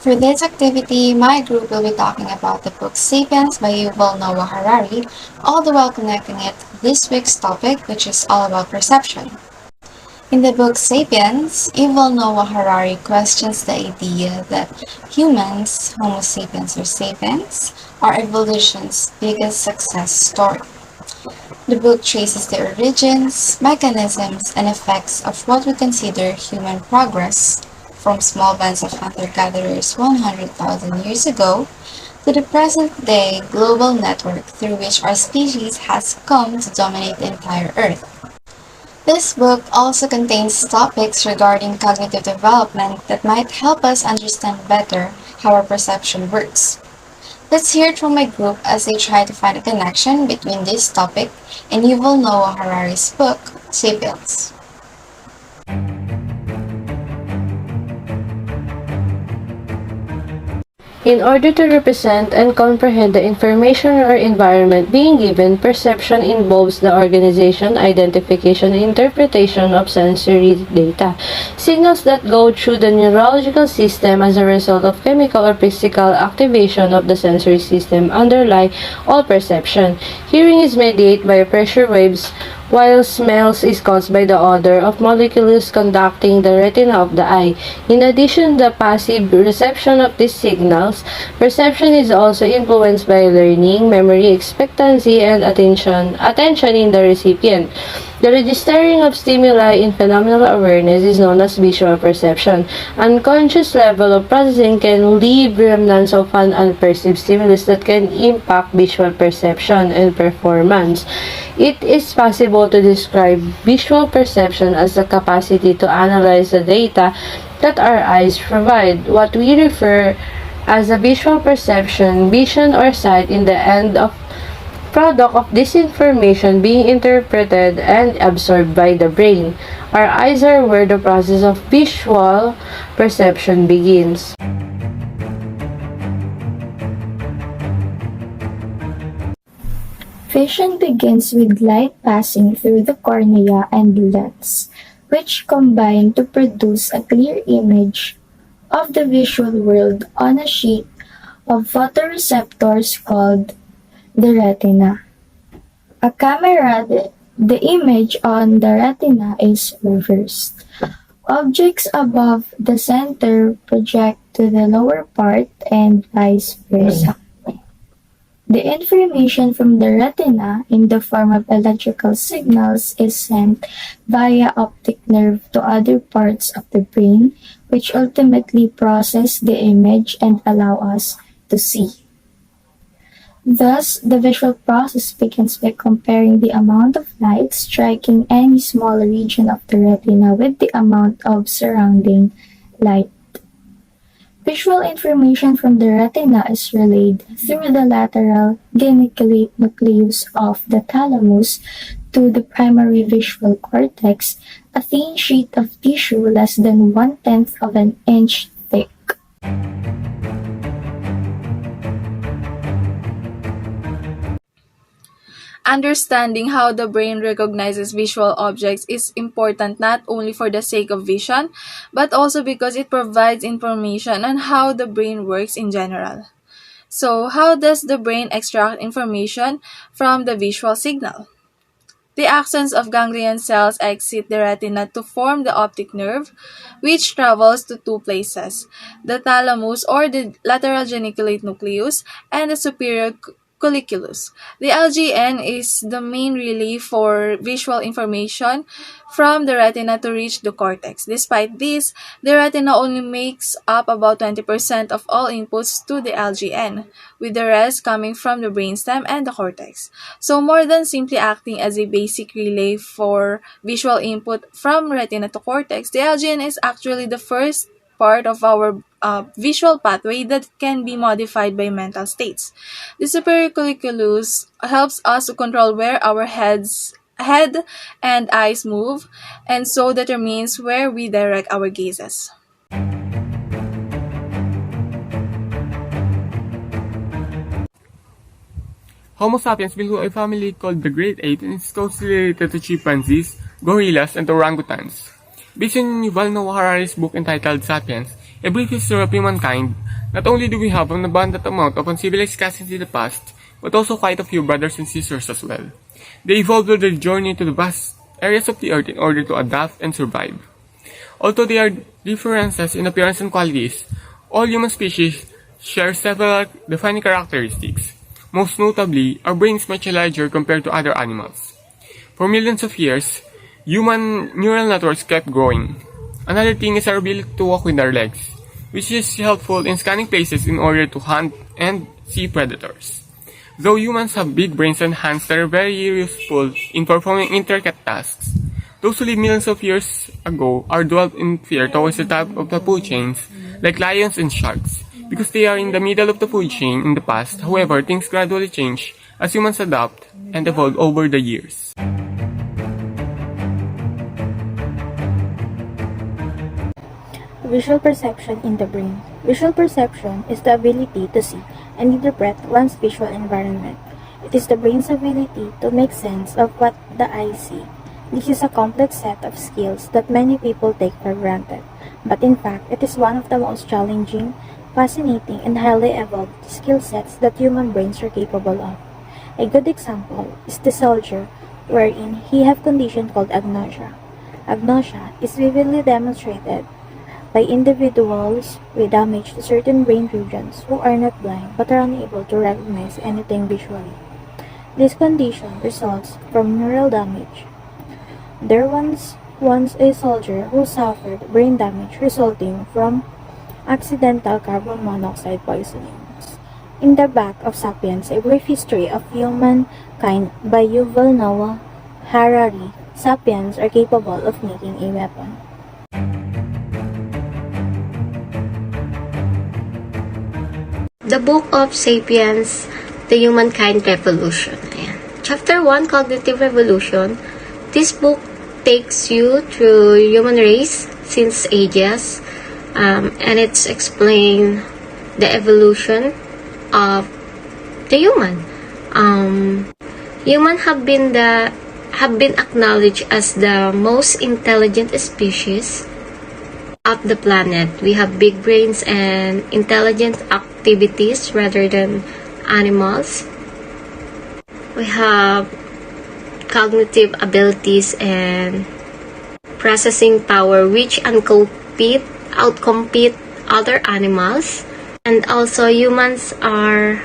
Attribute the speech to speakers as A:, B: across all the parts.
A: For this activity, my group will be talking about the book Sapiens by Yuval Noah Harari, all the while connecting it to this week's topic, which is all about perception. In the book Sapiens, Yuval Noah Harari questions the idea that humans, Homo sapiens or sapiens, are evolution's biggest success story. The book traces the origins, mechanisms, and effects of what we consider human progress, from small bands of hunter-gatherers 100,000 years ago to the present-day global network through which our species has come to dominate the entire Earth. This book also contains topics regarding cognitive development that might help us understand better how our perception works. Let's hear it from my group as they try to find a connection between this topic and Yuval Noah Harari's book, Sapiens.
B: In order to represent and comprehend the information or environment being given, perception involves the organization, identification, and interpretation of sensory data. Signals that go through the neurological system as a result of chemical or physical activation of the sensory system underlie all perception. Hearing is mediated by pressure waves, while smells is caused by the odor of molecules conducting the retina of the eye. In addition to the passive reception of these signals, perception is also influenced by learning, memory, expectancy, and attention in the recipient. The registering of stimuli in phenomenal awareness is known as visual perception. Unconscious level of processing can leave remnants of an unperceived stimulus that can impact visual perception and performance. It is possible to describe visual perception as the capacity to analyze the data that our eyes provide. What we refer as a visual perception, vision or sight in the end of product of this information being interpreted and absorbed by the brain. Our eyes are where the process of visual perception begins.
C: Vision begins with light passing through the cornea and lens, which combine to produce a clear image of the visual world on a sheet of photoreceptors called the retina. A camera, the image on the retina is reversed. Objects above the center project to the lower part and vice versa. The information from the retina in the form of electrical signals is sent via optic nerve to other parts of the brain, which ultimately process the image and allow us to see. Thus, the visual process begins by comparing the amount of light striking any small region of the retina with the amount of surrounding light. Visual information from the retina is relayed through the lateral geniculate nucleus of the thalamus to the primary visual cortex, a thin sheet of tissue less than 1/10 of an inch thick.
D: Understanding how the brain recognizes visual objects is important not only for the sake of vision, but also because it provides information on how the brain works in general. So, how does the brain extract information from the visual signal? The axons of ganglion cells exit the retina to form the optic nerve, which travels to two places, the thalamus or the lateral geniculate nucleus and the superior colliculus. The LGN is the main relay for visual information from the retina to reach the cortex. Despite this, the retina only makes up about 20% of all inputs to the LGN, with the rest coming from the brainstem and the cortex. So more than simply acting as a basic relay for visual input from retina to cortex, the LGN is actually the first part of our visual pathway that can be modified by mental states. The superior colliculus helps us to control where our head and eyes move, and so determines where we direct our gazes.
E: Homo sapiens belong to a family called the Great Ape and is closely related to chimpanzees, gorillas, and orangutans. Based on Yuval Noah Harari's book entitled Sapiens, A brief history of humankind. Not only do we have an abundant amount of uncivilized cousins in the past, but also quite a few brothers and sisters as well. They evolved on their journey to the vast areas of the earth in order to adapt and survive. Although there are differences in appearance and qualities, all human species share several defining characteristics. Most notably, our brains much larger compared to other animals. For millions of years, human neural networks kept growing. Another thing is our ability to walk with our legs, which is helpful in scanning places in order to hunt and see predators. Though humans have big brains and hands that are very useful in performing intricate tasks, those who lived millions of years ago are dwelt in fear towards the top of the food chains, like lions and sharks, because they are in the middle of the food chain in the past. However, things gradually change as humans adapt and evolve over the years.
F: Visual perception in the brain. Visual perception is the ability to see and interpret one's visual environment. It is the brain's ability to make sense of what the eye sees. This is a complex set of skills that many people take for granted, but in fact, it is one of the most challenging, fascinating, and highly evolved skill sets that human brains are capable of. A good example is the soldier, wherein he have condition called agnosia. Agnosia is vividly demonstrated by individuals with damage to certain brain regions who are not blind but are unable to recognize anything visually. This condition results from neural damage. There was once a soldier who suffered brain damage resulting from accidental carbon monoxide poisonings. In the back of Sapiens, A Brief History of Humankind by Yuval Noah Harari, sapiens are capable of making a weapon.
G: The Book of Sapiens, The Humankind Revolution. Ayan. Chapter 1, Cognitive Revolution. This book takes you through human race since ages, and it's explain the evolution of the human. Human have been acknowledged as the most intelligent species of the planet. We have big brains and intelligent activities rather than animals. We have cognitive abilities and processing power which outcompete other animals. And also humans are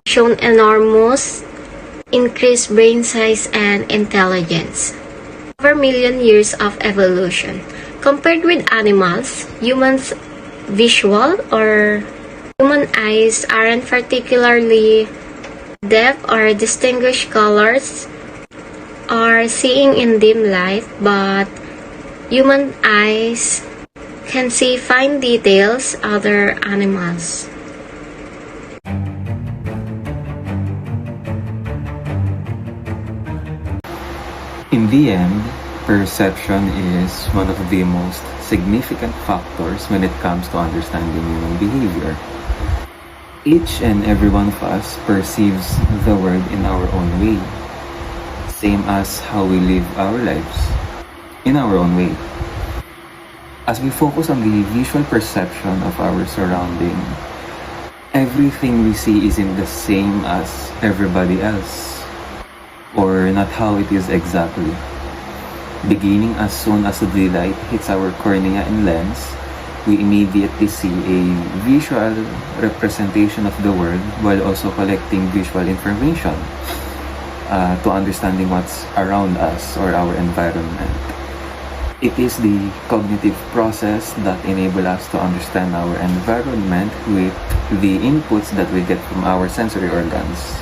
G: shown enormous increased brain size and intelligence over million years of evolution. Compared with animals, humans' visual or human eyes aren't particularly depth or distinguish colors or seeing in dim light, but human eyes can see fine details other animals.
H: In the end, perception is one of the most significant factors when it comes to understanding human behavior. Each and every one of us perceives the world in our own way, same as how we live our lives, in our own way. As we focus on the visual perception of our surrounding, everything we see isn't the same as everybody else, or not how it is exactly. Beginning as soon as the light hits our cornea and lens, we immediately see a visual representation of the world while also collecting visual information to understanding what's around us or our environment. It is the cognitive process that enables us to understand our environment with the inputs that we get from our sensory organs.